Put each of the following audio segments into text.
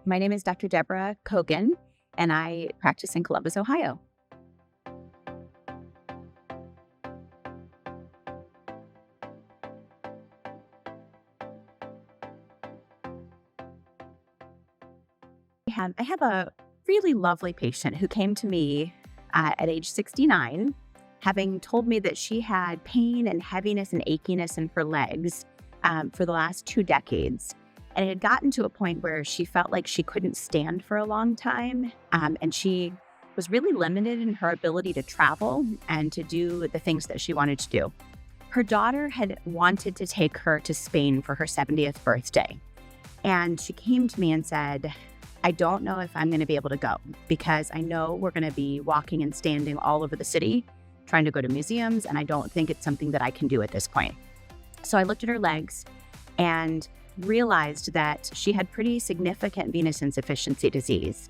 My name is Dr. Deborah Kogan, and I practice in Columbus, Ohio. I have a really lovely patient who came to me at age 69, having told me that she had pain and heaviness and achiness in her legs for the last 2 decades. And it had gotten to a point where she felt like she couldn't stand for a long time. And she was really limited in her ability to travel and to do the things that she wanted to do. Her daughter had wanted to take her to Spain for her 70th birthday. And she came to me and said, I don't know if I'm going to be able to go because I know we're going to be walking and standing all over the city trying to go to museums, and I don't think it's something that I can do at this point. So I looked at her legs and realized that she had pretty significant venous insufficiency disease.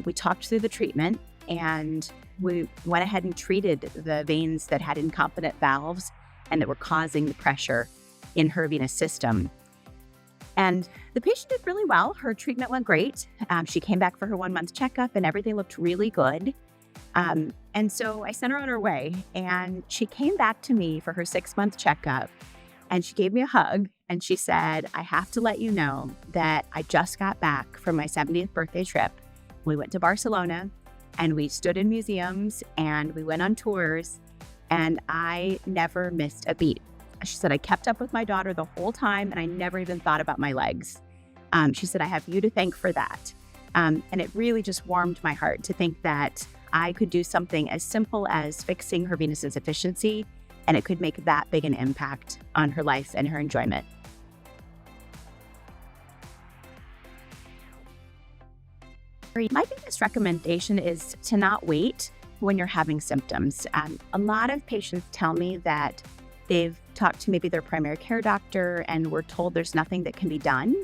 We talked through the treatment, and we went ahead and treated the veins that had incompetent valves and that were causing the pressure in her venous system. And the patient did really well. Her treatment went great. She came back for her 1-month checkup and everything looked really good. And so I sent her on her way, and she came back to me for her 6-month checkup, and she gave me a hug and she said, I have to let you know that I just got back from my 70th birthday trip. We went to Barcelona and we stood in museums and we went on tours, and I never missed a beat. She said, I kept up with my daughter the whole time and I never even thought about my legs. She said, I have you to thank for that. And it really just warmed my heart to think that I could do something as simple as fixing her venous insufficiency, and it could make that big an impact on her life and her enjoyment. My biggest recommendation is to not wait when you're having symptoms. A lot of patients tell me that they've talked to maybe their primary care doctor and were told there's nothing that can be done.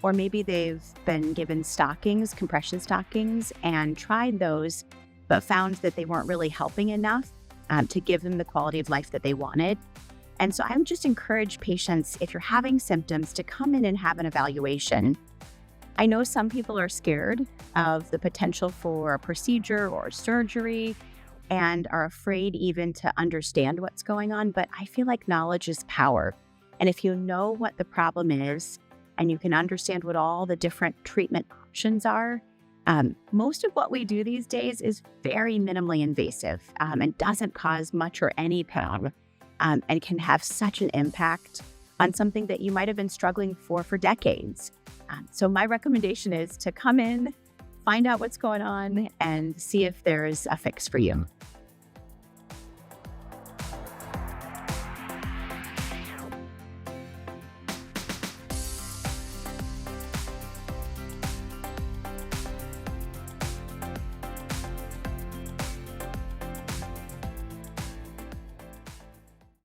Or maybe they've been given stockings, compression stockings, and tried those, but found that they weren't really helping enough to give them the quality of life that they wanted. And so I would just encourage patients, if you're having symptoms, to come in and have an evaluation. I know some people are scared of the potential for a procedure or surgery and are afraid even to understand what's going on, but I feel like knowledge is power. And if you know what the problem is and you can understand what all the different treatment options are, most of what we do these days is very minimally invasive and doesn't cause much or any pain, and can have such an impact on something that you might have been struggling for decades. So my recommendation is to come in, find out what's going on, and see if there's a fix for you.